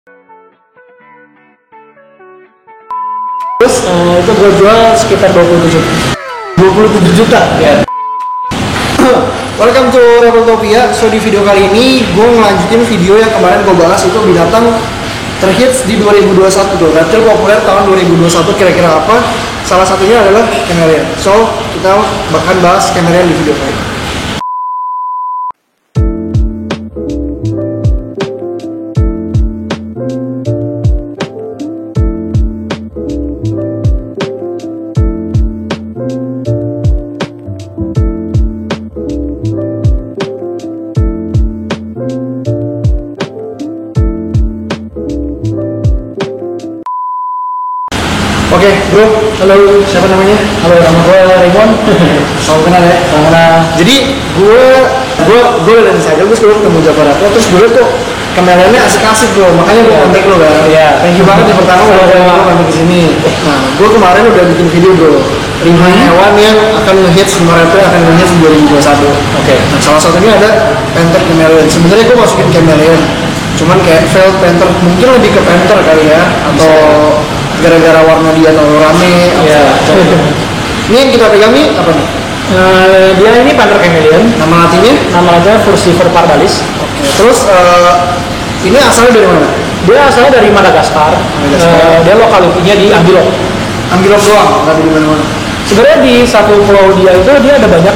Terus itu gue jual sekitar 27 juta ya. Welcome to Rebeltopia. So di video kali ini gue ngelanjutin video yang kemarin gue bahas, itu binatang terhits di 2021 tuh, reptil populer tahun 2021 kira-kira apa. Salah satunya adalah chameleon. So kita bahkan bahas chameleon di video kali ini. Oke, bro, halo, siapa namanya? Halo, nama gue Raymond. Salam kenal ya. Salam kenal. Jadi gue dari saja gue sebelum ketemu Jafar aku, terus gue tuh kameranya asik-asik bro, makanya gue kontak lo kan. Iya. Thank you banget yang pertama udah kontak ke sini. Nah, gue kemarin udah bikin video bro, 5 hewan yang akan ngehits, 5 reptil akan ngehits di 2021. Oke. Nah, salah satunya ada panther chameleon. Sebenarnya gue masukin chameleon, cuman kayak veiled panther, mungkin lebih ke panther kali ya, atau gara-gara warna dia terlalu rame. Iya. Ini yang kita pegang nih apa nih? Dia ini panther chameleon. Nama latinnya? Nama latinnya Furcifer pardalis. Oke. Terus ini asalnya dari mana? Dia asalnya dari Madagaskar. Dia lokalitinya di Ambilop. Ambilop doang, nggak di mana-mana. Sebenarnya di satu pulau dia itu dia ada banyak.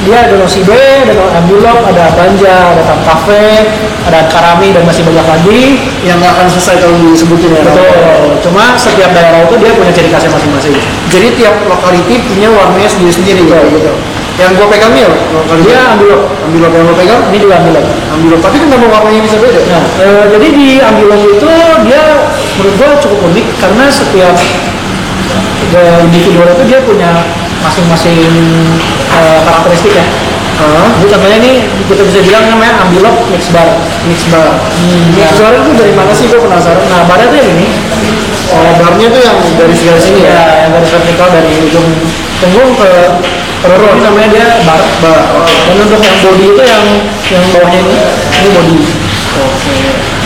Dia ada Nosibe, ada Ambilop, ada Banja, ada Tamkafe, ada Karami, dan masih banyak lagi yang nggak akan selesai kalau disebutin ya. Betul. Cuma setiap daerah itu dia punya ciri khasnya masing-masing. Jadi tiap lokaliti punya warnanya sendiri-sendiri gitu. Yang gue pegang nih lokaliti. Dia Ambilop. Ambilop yang lo pegang? Ini juga Ambilop. Ambilop. Tapi kenapa warnanya bisa beda? Nah, jadi di Ambilop itu dia menurut gue cukup unik karena setiap individu itu dia punya masing-masing karakteristik ya. Jadi contohnya ini kita bisa bilang namanya Ambilop mix bar. Mix bar itu dari mana sih? Gue penasaran. Nah, barnya tuh yang ini. Barnya tuh yang dari sini ya, yang dari vertikal dari ujung punggung ke perut. Ini namanya dia bar. Dan untuk yang body itu yang bawahnya ini body. Oke.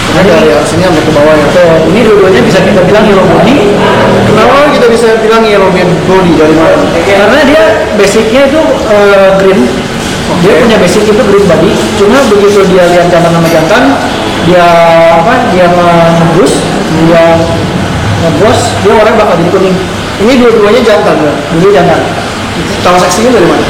Karena dari sini sampai ke bawah ya. Ini dua-duanya bisa kita bilang yellow body. Kenapa kita bisa bilang yellow body dari mana? Karena dia basicnya itu green. Dia punya basic itu green body. Cuma begitu dia lihat jantan sama jantan, dia ngebus, dia warnanya bakal jadi kuning. Ini dua-duanya jantan ya? Dulu jantan. Kalau seksinya dari mana?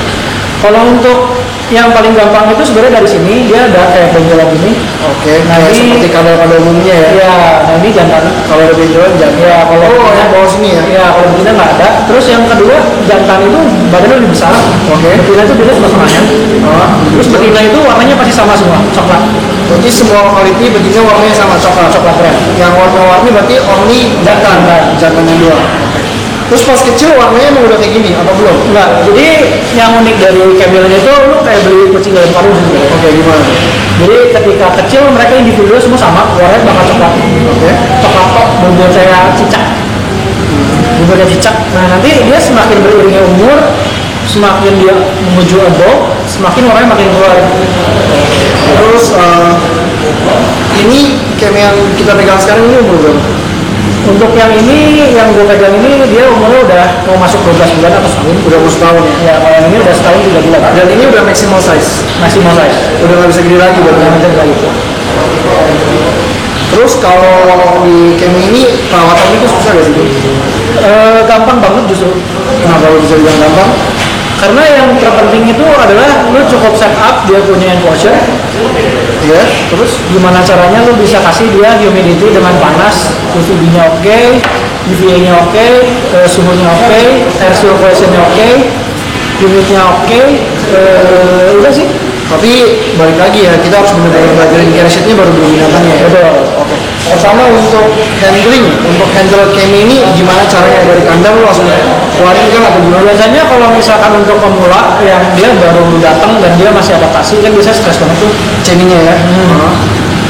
Kalau untuk yang paling gampang itu sebenarnya dari sini dia ada kayak benjolan gini. Oke. Nah, ini seperti kadal pada umumnya ya. Iya, nah ini jantan. Kalau ada benjolan jantan. Ya, kalau yang bawah sini ya. Iya, kalau betina nggak ada. Terus yang kedua jantan itu badannya lebih besar. Oke. Betina itu biasanya setengahnya. Terus betina itu warnanya pasti sama semua, coklat. Berarti semua quality betina warnanya sama, coklat keren. Yang warna-warni berarti only jantan yang dua. Terus pas kecil warnanya emang udah kayak gini apa belum? Enggak, jadi yang unik dari chameleon itu lu kayak beli kucing dalam karung gitu. Oke, gimana? Jadi ketika kecil mereka individu semua sama, warnanya bakal coklat. Oke. Coklat tok, bubur kayak cicak. Buburnya cicak. Nah nanti dia semakin beriringnya umur, semakin dia menuju adult, semakin warnanya makin keluar. Terus ini kayak yang kita pegang sekarang ini umur berapa? Untuk yang ini, yang gue pegang ini, dia umurnya udah mau masuk 12 bulan atau setahun. Udah mau setahun ya? Ya, kalau yang ini udah setahun 3 bulan. Dan ini udah maximal size? Maximal size. Udah nggak bisa gede lagi berarti? Udah nggak bisa gede lagi. Terus kalau di kemi ini perawatan itu susah gak sih? Gampang banget justru. Kenapa lo bisa bilang gampang? Karena yang terpenting itu adalah lu cukup set up dia punya enclosure. Iya. Terus gimana caranya lu bisa kasih dia humidity dengan panas, UVB-nya oke, UVA-nya oke, suhunya oke, air circulation-nya oke, humidity-nya oke. Udah sih. Tapi balik lagi ya, kita harus benar-benar belajarin care sheet-nya baru beli binatangnya ya. Betul. Oke. Pertama untuk handle kemi ini gimana caranya dari kandang lu langsung keluarin kan atau gimana? Biasanya kalau misalkan untuk pemula yang dia baru datang dan dia masih adaptasi kan biasanya stres banget tuh chainingnya ya.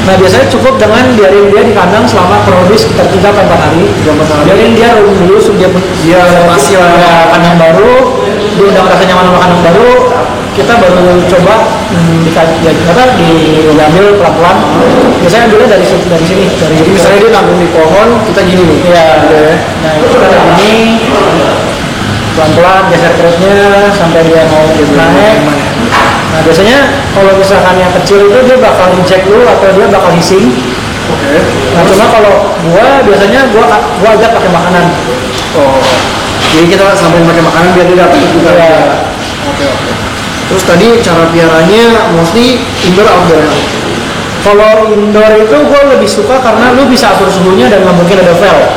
Nah biasanya cukup dengan biarin dia di kandang selama kurang lebih sekitar 3-4 hari. Biarin dia roam dulu, dia adaptasi lah kandang baru. udah merasa nyaman sama kandang baru, kita baru coba diambil pelan-pelan. Biasanya ambilnya dari sini, Jadi misalnya dia nanggung di pohon, kita gini nih. Iya. Nah itu kita gini pelan-pelan geser perutnya sampai dia mau naik. Nah biasanya kalau misalkan yang kecil itu dia bakal injek lu atau dia bakal hissing. Oke. Nah cuma kalau biasanya gua ajak pakai makanan. Oh. Jadi kita sambil pakai makanan biar dia dapat juga. Iya. Oke. Terus tadi cara piaranya mostly indoor outdoor ya? Kalau indoor itu gue lebih suka karena lu bisa atur suhunya dan nggak mungkin ada valve.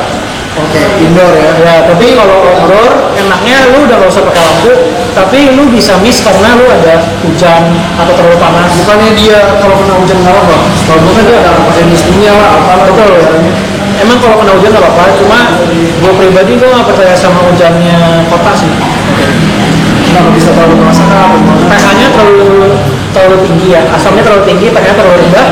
Oke, indoor ya. Ya, tapi kalau outdoor enaknya lu udah nggak usah pakai lampu, tapi lu bisa miss karena lu ada hujan atau terlalu panas. Bukannya dia kalau kena hujan nggak apa-apa? Kalau gue kan dia ada pakai mistingnya lah, apa Betul. Emang kalau kena hujan nggak apa-apa, cuma gue pribadi gue nggak percaya sama hujannya kota sih. Kenapa bisa terlalu merasakan? pH-nya terlalu tinggi ya, asamnya terlalu tinggi, pH-nya terlalu rendah.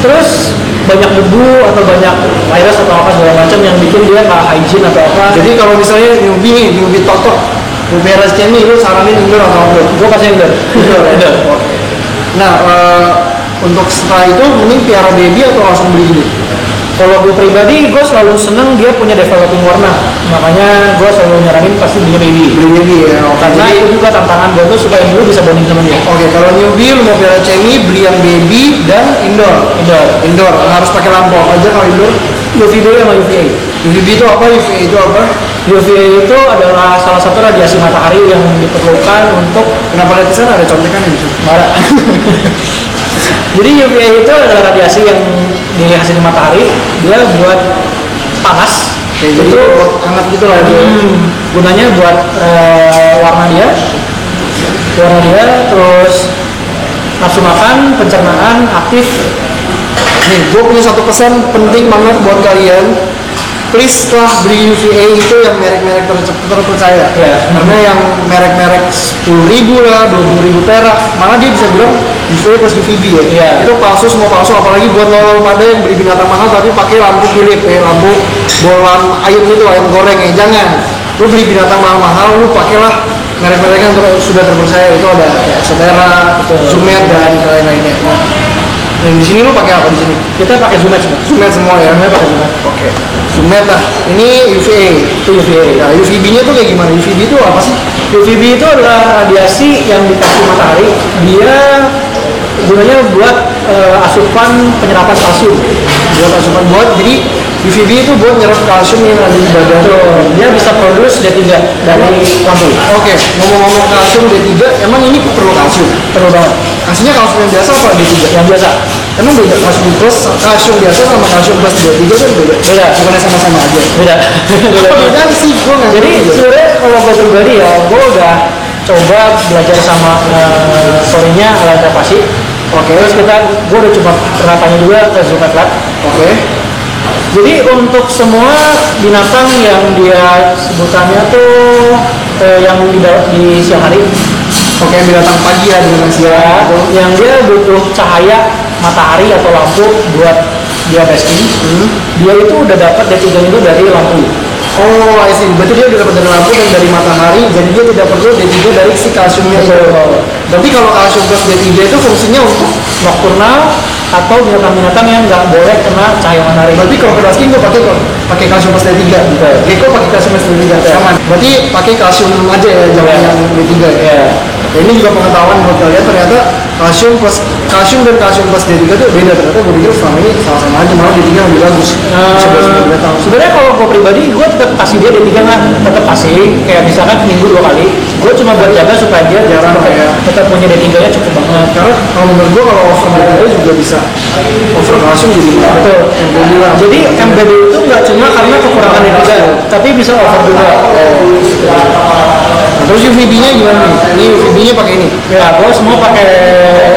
Terus banyak debu atau banyak virus atau apa segala macam yang bikin dia nggak hygiene atau apa. Jadi kalau misalnya newbie totok, lu beres ini lu saranin indoor atau outdoor? Gue kasih indoor. Indoor. Nah, untuk setelah itu mending piara baby atau langsung beli gini? Kalau gue pribadi, gue selalu seneng dia punya developing warna. Makanya gue selalu nyaranin pasti beli baby. Beli baby ya. Karena itu juga tantangan gue tuh supaya dulu bisa bonding sama dia. Oke, kalau newbie lu mau piara cemi, beli yang baby dan indoor. Indoor harus pakai lampu apa aja kalau indoor? UVB sama UVA. UVB itu apa? UVA itu apa? UVA itu adalah salah satu radiasi matahari yang diperlukan untuk Kenapa lihat di sana ada contekan di situ? marah. Jadi UVA itu adalah radiasi yang dihasilkan matahari, dia buat panas. Oke, jadi itu buat hangat gitu lah dia. Gunanya buat warna dia, terus nafsu makan, pencernaan, aktif. Nih, gue punya satu pesan penting banget buat kalian. Please lah beli UVA itu yang merek-merek terpercaya. Ya. Karena yang merek-merek 10.000 lah, 20.000 perak, malah dia bisa bilang UVA plus UVB ya. Iya. Itu palsu, semua palsu. Apalagi buat lo pada yang beli binatang mahal tapi pakai lampu Philip, lampu bolan ayam itu, ayam goreng ya. Jangan. Lu beli binatang mahal-mahal, lu pakailah merek-merek yang sudah terpercaya. Itu ada kayak Exotera, Zumet dan lain-lainnya. Nah, di sini lu pakai apa di sini? Kita pakai Zumet Semua ya. pakai Zumet. Oke. Zumet lah. Ini UVA. Itu UVA. Nah, UVB-nya tuh kayak gimana? UVB itu apa sih? UVB itu adalah radiasi yang dikasih matahari. Dia gunanya buat asupan penyerapan kalsium. Jadi UVB itu buat nyerap kalsium yang ada di badan. Dia bisa produce D3 dari lampu. Oke, ngomong-ngomong kalsium D3, emang ini perlu kalsium? Perlu banget. Aslinya kalsium yang biasa apa D3? Yang biasa. Emang beda kalsium biasa sama kalsium plus D3 kan beda? Beda. Bukannya sama-sama aja? Beda. Beda sih, gue nggak Jadi ngerti. sebenarnya kalau gue pribadi ya, gue udah coba belajar sama story-nya alat adaptasi. Oke. Terus gue udah coba penerapannya juga ke Zumet Lab. Oke. Jadi untuk semua binatang yang dia sebutannya tuh yang di siang hari, Oke, binatang pagi ya dengan siang. yang dia butuh cahaya matahari atau lampu buat dia basking, dia itu udah dapat D3 itu dari lampu. Oh, I see. Berarti dia udah dapat dari lampu dan dari matahari, jadi dia tidak perlu D3 dari si kalsiumnya itu. Berarti kalau kalsium plus D3 itu fungsinya untuk Nokturnal atau binatang-binatang yang nggak boleh kena cahaya matahari. berarti kalau ke basking gue pakai kalsium plus D3. Gecko pakai kalsium plus D3. Aman. Berarti pakai kalsium aja ya, jangan yang D3 ya. Ya, ini juga pengetahuan buat kalian, ternyata kalsium dan kalsium plus D3 itu beda. Ternyata gue pikir selama ini sama-sama aja, malah D3 lebih bagus. Sebenarnya kalau gue pribadi, gue tetap kasih dia D3 nggak, tetap kasih. Kayak misalkan seminggu 2 kali, gue cuma buat jaga supaya dia Jarang kayak tetap punya D3 nya cukup banget. Karena kalau menurut gue kalau over D3 juga bisa over kalsium jadi Betul. yang gue bilang. Jadi MBD itu nggak cuma karena kekurangan D3, tapi bisa over juga. Nah, terus UVB-nya gimana nih? Ini UVB-nya pakai ini. Ya, gue semua pakai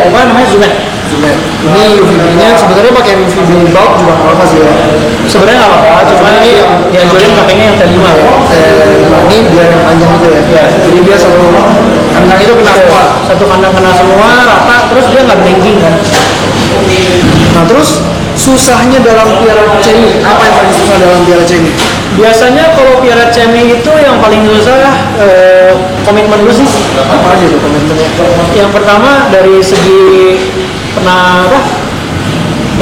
apa namanya Zumet. Zumet. Ini UVB-nya sebenarnya pakai UVB bulb juga nggak apa sih ya. Sebenarnya nggak apa-apa, cuma ini dianjurin pakainya yang T5 ya. Ini biar yang panjang itu ya. Ya. Jadi dia selalu kandang itu kena semua. Satu kandang kena semua rata, terus dia nggak blinking kan. Nah terus susahnya dalam piara cemi, apa yang paling susah dalam piara cemi? Biasanya kalau piara cemi itu yang paling susah komitmen dulu sih. Apa aja tuh komitmennya? Yang pertama dari segi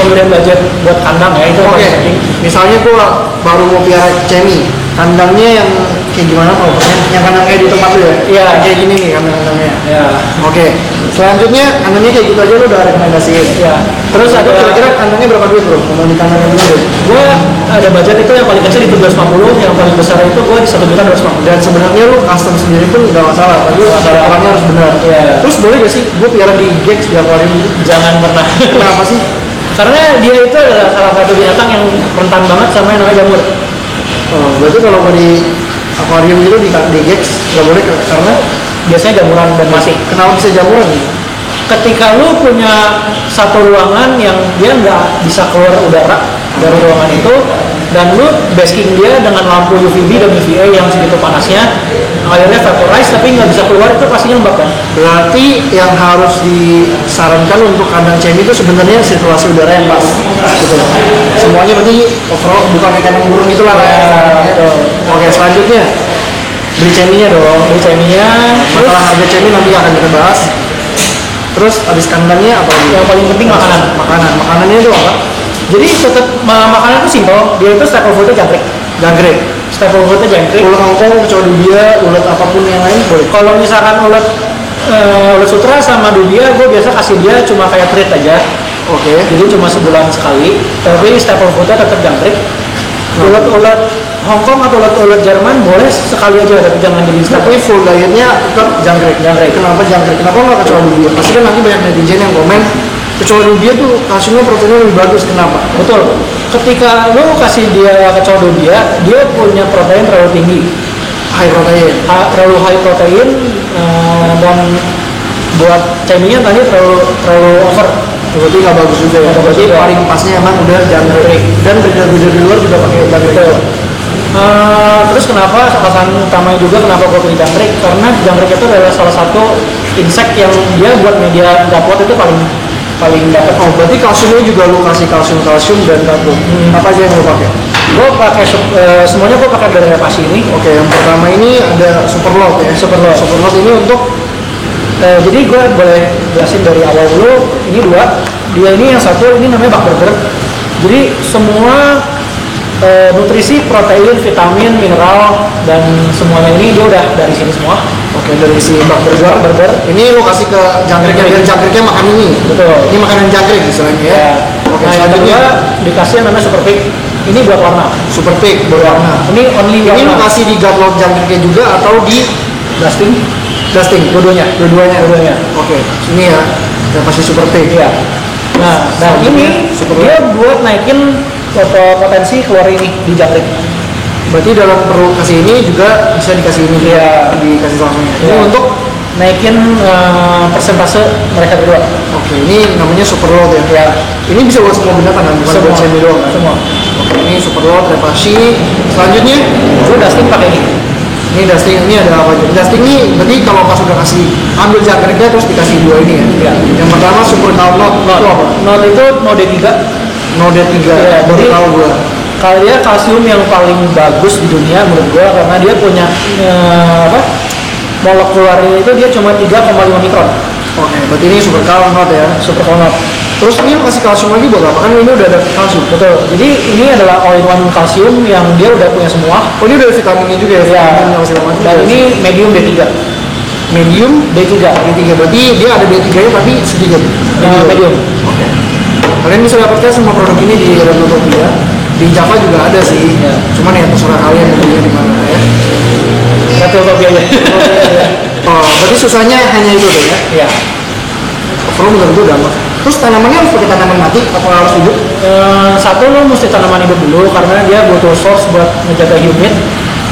pemberian budget buat kandang ya, itu Oke, paling penting. misalnya gua baru mau piara cemi, kandangnya yang kayak gimana kalau yang kandang kayak di tempat lu ya? Iya. Kayak gini nih kandangnya. Ya. Oke, selanjutnya kandangnya kayak gitu aja lu udah rekomendasiin. Ya. Terus Itu ada kira-kira kandangnya berapa duit bro? Mau di kandangnya dulu deh. gue ada budget itu yang paling kecil itu 250, yang paling besar itu gue di 1.250.000. Dan sebenarnya lu custom sendiri pun nggak masalah, tapi orangnya harus benar. Iya. Terus boleh gak sih gue piara di Gex di akuarium gitu? Jangan pernah. Kenapa sih? Karena dia itu adalah salah satu binatang yang rentan banget sama yang namanya jamur. Oh, berarti kalau mau di akuarium gitu di Gex nggak boleh karena Biasanya jamuran dan mati. kenapa bisa jamuran? Ketika lu punya satu ruangan yang dia nggak bisa keluar udara dari ruangan itu, dan lu basking dia dengan lampu UVB dan UVA yang segitu panasnya, airnya vaporize tapi nggak bisa keluar, itu pasti lembab kan. Berarti yang harus disarankan untuk kandang cemi itu sebenarnya situasi udara yang pas gitu. Semuanya berarti overall bukan kayak kandang burung itulah Ya, betul. Oke, selanjutnya beli ceminya dong. Beli ceminya, terus Masalah harga cemi nanti akan kita bahas. Terus habis kandangnya apa lagi? yang paling penting makanan. Makanannya itu apa? Jadi tetap makanan itu simpel, dia itu staple foodnya jangkrik. Jangkrik. Staple foodnya jangkrik. Ulat Hongkong, kecoa dubia, ulat apapun yang lain boleh. Kalau misalkan ulat sutra sama dubia, gue biasa kasih dia cuma kayak treat aja. Oke. Jadi cuma sebulan sekali. Tapi staple foodnya tetap jangkrik. Ulat-ulat Hongkong atau ulat Jerman boleh sekali aja, tapi jangan jadi staple. Tapi full dietnya tetap jangkrik. Kenapa jangkrik? Kenapa nggak kecoa dubia? Pasti kan nanti banyak netizen yang komen kecoa dubia tuh kalsiumnya proteinnya lebih bagus. Kenapa? Betul. Ketika lo kasih dia kecoa dubia, dia punya protein terlalu tinggi, High protein. terlalu high protein, dan buat ceminya tadi terlalu over. Berarti nggak bagus juga ya. Nggak bagus Berarti juga. paling pasnya emang udah jangkrik. Dan breeder-breeder di luar juga pakai jangkrik. Betul. Terus kenapa alasan utamanya juga kenapa gue pilih jangkrik, karena jangkrik itu adalah salah satu insek yang dia buat media dapur itu paling dapat. Oh, berarti kalsiumnya juga lu kasih kalsium dan karbo. Apa aja yang lu pakai? Gue pakai semuanya, gue pakai dari pasti ini. Oke, yang pertama ini ada Superlord ya. Superlord ini untuk Jadi gue boleh jelasin dari awal dulu. Ini dua, dia ini yang satu ini namanya bug burger. Jadi semua nutrisi, protein, vitamin, mineral, dan semuanya ini dia udah dari sini semua. Oke, dari si bug burger. Burger. Ini lu kasih ke jangkriknya dan jangkriknya makan ini. Betul. Ini makanan jangkrik istilahnya ya. Ya. Oke, Nah, yang selanjutnya kedua dikasih yang namanya super pig. Ini buat warna. Super pig berwarna. Ini only Ini lu warna. kasih di gutlot jangkriknya juga atau di Dusting. dua-duanya? Dua-duanya. Oke, ini ya. Yang pasti super pig. Iya. Nah ini Super dia buat naikin potensi keluar ini di jangkrik. Berarti dalam perlu kasih ini juga bisa dikasih ini. Iya. Dikasih langsungnya. Ini Ya. untuk Naikin persentase mereka berdua. oke, ini namanya Superlord ya. Ya. Ini bisa buat semua binatang kan, bukan buat semi doang kan? Semua. Oke, ini Superlord, Repashi. Selanjutnya, Gue dusting pakai ini. ini dusting, ini ada apa aja? Dusting ini berarti kalau pas udah kasih ambil jangkriknya terus dikasih dua ini ya. Iya. Yang pertama Super Cow Not, itu apa? Not itu mode 3. Node 3. Iya, Baru jadi- tahu gua. Kalau dia kalsium yang paling bagus di dunia menurut gue, karena dia punya molekularnya itu dia cuma 3,5 mikron. Oke, berarti ini Super Cow Not ya. Super konot. Terus ini lu kasih kalsium lagi buat apa? Kan ini udah ada kalsium. Betul. Jadi ini adalah all-in-one kalsium yang dia udah punya semua. Oh, ini udah ada vitaminnya juga ya? Ya. Vitamin yang segala macam. Dan ini medium D3. medium D3. D3. Berarti dia ada D3 nya tapi sedikit. Medium. Oke. Kalian bisa dapatkan semua produk ini di Renotopia. Di Java juga ada sih. Ya. Cuman ya terserah kalian belinya di mana ya. Satu kopi aja. Oh, berarti susahnya hanya itu tuh ya. Iya. Kalau menurut gue gampang. Terus tanamannya harus pakai tanaman mati atau harus hidup? Satu lo mesti tanaman hidup dulu karena dia butuh source buat ngejaga humid.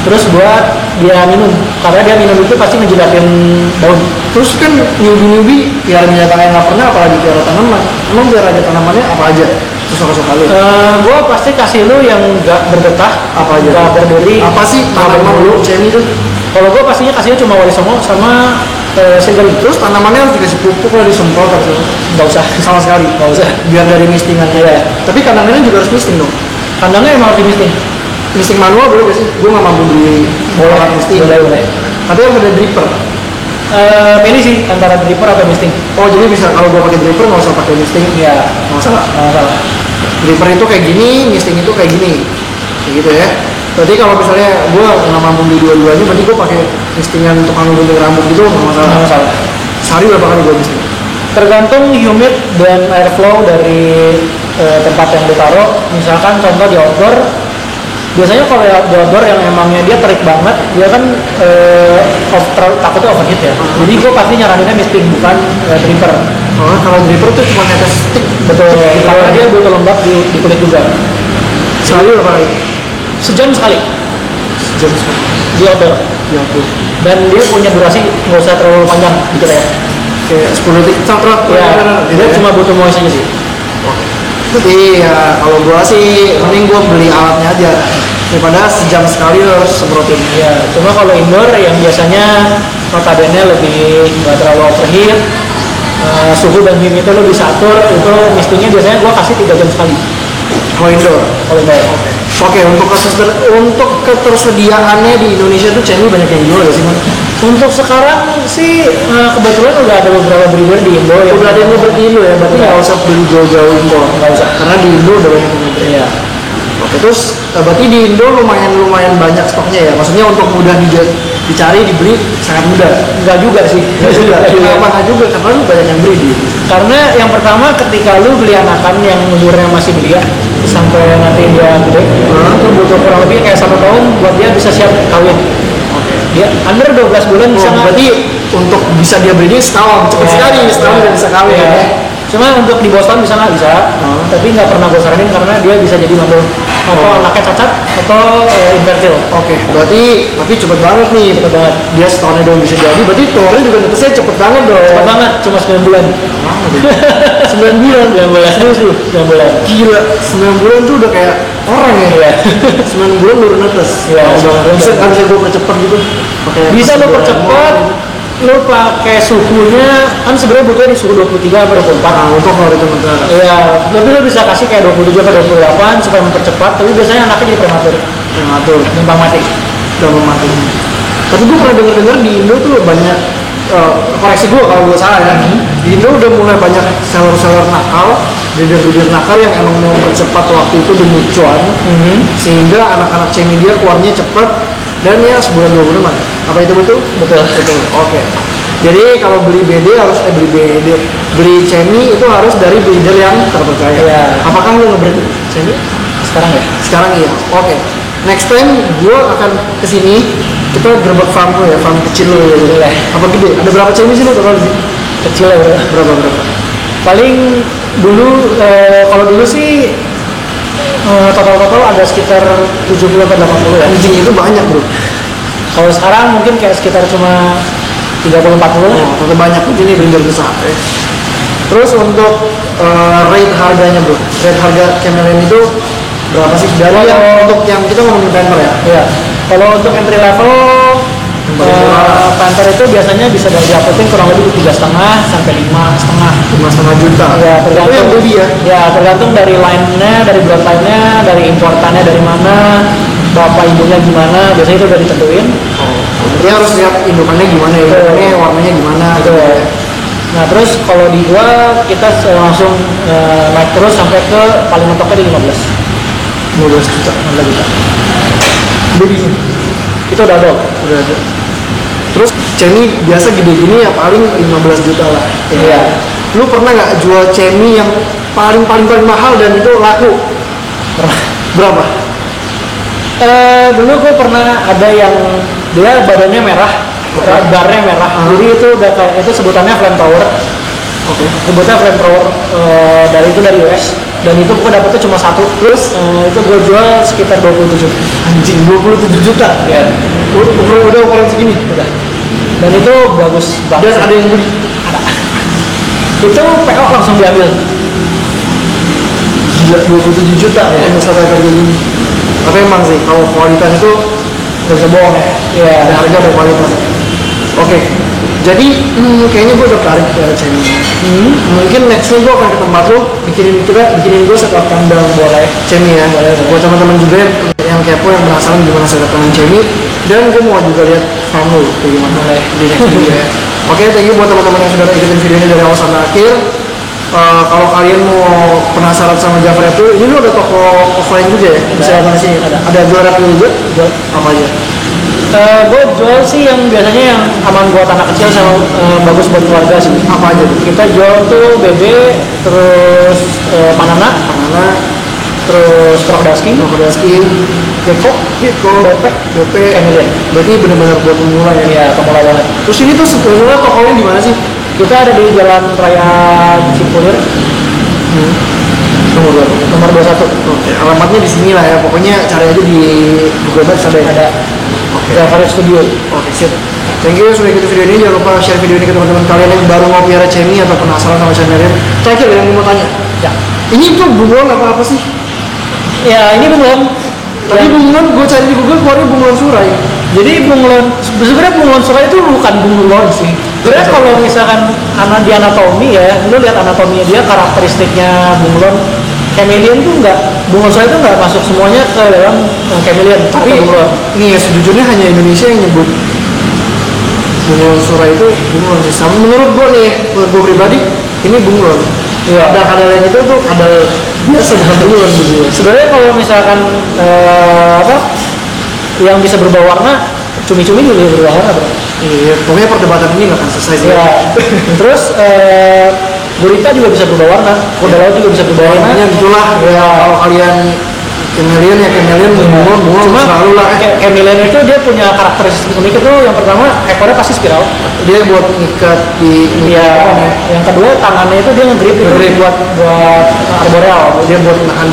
Terus buat dia minum, karena dia minum itu pasti ngejilatin daun. Terus kan newbie biar binatang yang nggak pernah apalagi biar tanaman. Emang biar ada tanamannya apa aja? Suka-suka kali. Gue pasti kasih lu yang nggak bergetah, Apa aja? nggak berduri. Apa sih nggak tanaman berbulu. lu cemi itu? Kalau gue pastinya kasihnya cuma wali songo sama Single. Terus tanamannya harus dikasih pupuk lah, disemprot atau Nggak usah. sama sekali, Nggak usah. biar dari mistingannya. Iya. Tapi kandangnya juga harus misting dong. Kandangnya emang harus di-misting. Misting manual boleh gak sih? Gue nggak mampu beli alat misting. Boleh. Tapi harus ada dripper. Ini sih antara dripper atau misting. Oh jadi bisa kalau gue pakai dripper nggak usah pakai misting. Iya. Nggak masalah. Nggak salah. Dripper itu kayak gini, misting itu kayak gini, kayak gitu ya. Berarti kalau misalnya gue nggak mampu beli dua-duanya, berarti gue pakai mistingan tukang gunting rambut gitu nggak masalah. Nggak masalah. Sehari berapa kali gue misting? Tergantung humid dan airflow dari tempat yang ditaruh. Misalkan contoh di outdoor, biasanya kalau di outdoor yang emangnya dia terik banget, dia kan takutnya overheat ya. Jadi gue pasti nyaraninnya misting, bukan dripper. Oh, kalau dripper tuh cuma netes stick. Betul. Karena dia butuh lembab di kulit juga. Sehari berapa kali? Sejam sekali Jam sekali. di outdoor. Ya tuh. Dan dia punya durasi nggak usah terlalu panjang gitu ya. Kayak 10 detik cakrat. Ya, dia cuma butuh moist aja sih. Jadi ya kalau gua sih mending gua beli alatnya aja daripada sejam sekali harus semprotin. Ya, cuma kalau indoor yang biasanya notabene lebih nggak terlalu overheat, suhu dan humidity itu lo bisa atur, itu mistingnya biasanya gua kasih 3 jam sekali. Kalau indoor. Kalau indoor. Oke, untuk ketersediaannya di Indonesia tuh channel banyak yang jual gak sih, Man? Untuk sekarang sih kebetulan udah ada beberapa breeder di Indo yang Udah ada yang ngeber di Indo ya, berarti nggak usah beli jauh-jauh Indo. nggak usah. Karena di Indo udah banyak yang ngeber. Iya. Oke, terus berarti di Indo lumayan banyak stoknya ya. Maksudnya untuk mudah dicari, dibeli sangat mudah. Nggak juga sih. Nggak juga. Iya. Kenapa nggak juga? Karena lu banyak yang beli di. Karena yang pertama ketika lu beli anakan yang umurnya masih belia sampai nanti dia gede, itu butuh kurang lebih kayak 1 tahun buat dia bisa siap kawin. Dia under 12 bulan bisa Berarti untuk bisa dia breeding setahun, cepat sekali setahun udah bisa kawin. Ya. Ya. Cuma untuk di Boston bisa nggak bisa, tapi nggak pernah gue saranin karena dia bisa jadi mandul atau anaknya cacat atau infertil. Oke, berarti tapi cepet banget nih. Cepet banget. Dia setahunnya doang bisa jadi, berarti telurnya juga netesnya cepet banget dong. Cepet banget, cuma 9 bulan. 9 bulan. 9 bulan. Serius lu? 9 bulan. Gila, 9 bulan tuh udah kayak orang ya. Iya. 9 bulan baru netes. Iya, 9 bulan. Bisa nggak bisa gue percepat gitu? Bisa lo percepat, lo pakai suhunya kan sebenarnya butuhnya di suhu 23 atau 24. Nah, untuk kalau itu sementara. Iya, tapi lo bisa kasih kayak 27 atau 28 supaya mempercepat, tapi biasanya anaknya jadi prematur, Prematur, gampang mati. udah mati. Tapi gue pernah denger di Indo tuh banyak koreksi gue kalau gue salah ya. Di Indo udah mulai banyak seller-seller nakal, breeder-breeder nakal yang emang mau mempercepat waktu itu demi cuan, sehingga anak-anak cemi dia keluarnya cepat dan ya sebulan 2 bulan mati. Apa itu betul? Betul. Oke. Jadi kalau beli BD harus beli cemi itu harus dari breeder yang terpercaya. Iya. Apakah lu ngebreed cemi? Sekarang ya? Sekarang iya. Oke. Next time gue akan kesini, kita gerbek farm lo ya, farm kecil lo ya. Boleh. Apa gede? Ada berapa cemi sih lo total sih? Kecil ya bro. Berapa? Paling dulu, kalau dulu sih total ada sekitar 70 atau 80 ya. Anjing itu banyak bro. Kalau sekarang mungkin kayak sekitar cuma 30-40. Oh, tetap banyak tuh ini breeder besar. Terus untuk rate harganya bro, rate harga chameleon itu berapa sih? Dari untuk yang kita ngomongin panther ya? Iya. Kalau untuk entry level panther itu biasanya bisa didapetin kurang lebih 3,5 sampai 5,5. 5,5 juta. Ya, Itu yang tergantung beli ya? Ya, tergantung dari line-nya, dari bloodline-nya, dari importannya dari mana, bapak ibunya gimana, biasanya itu udah ditentuin. Dia harus lihat indukannya gimana ya, indukannya warnanya gimana. Gitu ya. Nah, terus kalau di gua kita langsung naik terus sampai ke paling mentoknya di 15 juta. 15 juta. Beli. Itu udah ada. Udah ada. Terus cemi biasa gede gini ya paling 15 juta lah. Iya. Lu pernah nggak jual cemi yang paling mahal dan itu laku? Berapa? Dulu gue pernah ada yang dia badannya merah, barnya merah. Jadi itu udah kayak itu sebutannya flamethrower. Oke. Sebutnya flamethrower dari US. Dan itu gue dapetnya cuma 1. Terus itu gue jual sekitar 27. Anjing 27 juta. Ya. Udah ukuran segini. Udah. Dan itu bagus banget. Dan ada yang beli. Ada. Itu PO langsung diambil. Gila 27 juta ya untuk satu ekor gini. Tapi emang sih kalau kualitas itu nggak bisa bohong ya. Iya. Ada harga ada kualitas. Oke. Jadi kayaknya gue tertarik ke Cemi. Mungkin next gue akan ke tempat lo bikinin gue setup kandang boleh Cemi ya. Buat teman-teman juga yang kepo yang penasaran gimana setup kandang Cemi, dan gue mau juga lihat farm lo kayak gimana di next video ya. Oke, thank you buat teman-teman yang sudah ikutin video ini dari awal sampai akhir. Kalau kalian mau penasaran sama Java Reptil, ini lo ada toko offline juga ya? Bisa mana sih? Ada jual Reptil juga? Jual apa aja? Gue jual sih yang biasanya yang aman buat anak kecil sama bagus buat keluarga sih. Apa aja? Kita jual tuh BB, terus Panana, terus Krokodilskin, Gecko, DP, Chameleon. Berarti benar-benar buat pemula ya? Iya, pemula banget. Terus ini tuh sebetulnya tokonya di mana sih? Kita ada di Jalan Raya Cipulir, nomor 21. Oke, alamatnya di sini lah ya. Pokoknya cari aja di Google Maps ada. Oke. Java Studio. Oke, sip. Thank you sudah ikuti video ini. Jangan lupa share video ini ke teman-teman kalian yang baru mau piara Cemi atau penasaran sama Chameleon. Terakhir yang mau tanya. Ya. Ini tuh bunglon apa sih? Ya, ini bunglon. Tapi bunglon gue cari di Google keluarnya bunglon surai. Jadi sebenarnya bunglon surai itu bukan bunglon sih. Sebenarnya kalau misalkan di anatomi ya, lu lihat anatominya dia, karakteristiknya bunglon. Chameleon tuh bunglon surai itu nggak masuk semuanya ke dalam Chameleon. Tapi ini ya sejujurnya hanya Indonesia yang nyebut bunglon surai itu bunglon sih. Sama menurut gue pribadi ini bunglon. Iya. Ada kadal yang itu tuh kadal biasa bukan bunglon gitu. Sebenarnya kalau misalkan yang bisa berubah warna, cumi-cumi juga bisa berubah warna, bro. Iya, pokoknya perdebatan ini nggak akan selesai sih. Iya. Terus gurita juga bisa berubah warna, kuda laut juga bisa berubah warna. Intinya gitulah. Ya, kalau kalian Chameleon bunglon Cuma selalu lah. Chameleon itu dia punya karakteristik unik itu, yang pertama ekornya pasti spiral. Dia buat ngikat di Iya. Yang kedua tangannya itu dia nge-grip buat arboreal. Dia buat nahan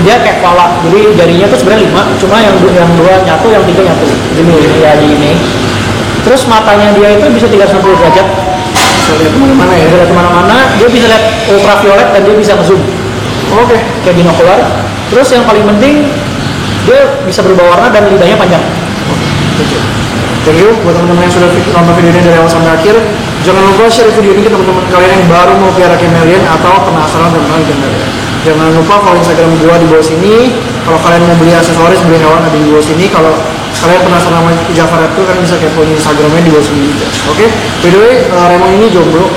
Dia kayak pala. Jadi jarinya tuh sebenarnya 5, cuma yang 2 nyatu, yang 3 nyatu. Jadi ya di ini. Terus matanya dia itu bisa 360 derajat. Bisa lihat kemana-mana ya. Bisa lihat kemana-mana. Dia bisa lihat ultraviolet dan dia bisa nge-zoom. Oke. Kayak binokular. Terus yang paling penting dia bisa berubah warna dan lidahnya panjang. Thank you buat teman-teman yang sudah nonton video ini dari awal sampai akhir. Jangan lupa share video ini ke teman-teman kalian yang baru mau piara Chameleon atau penasaran tentang Chameleon. Jangan lupa follow Instagram gua di bawah sini. Kalau kalian mau beli aksesoris, beli hewan ada di bawah sini. Kalau kalian penasaran sama Java Reptil kan bisa kepoin Instagramnya di bawah sini juga. Oke. By the way, Raymond ini jomblo,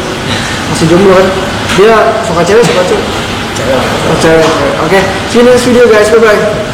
masih jomblo kan? Dia suka cewek, suka cewek. Cewek. Oke. See you next video guys. Bye bye.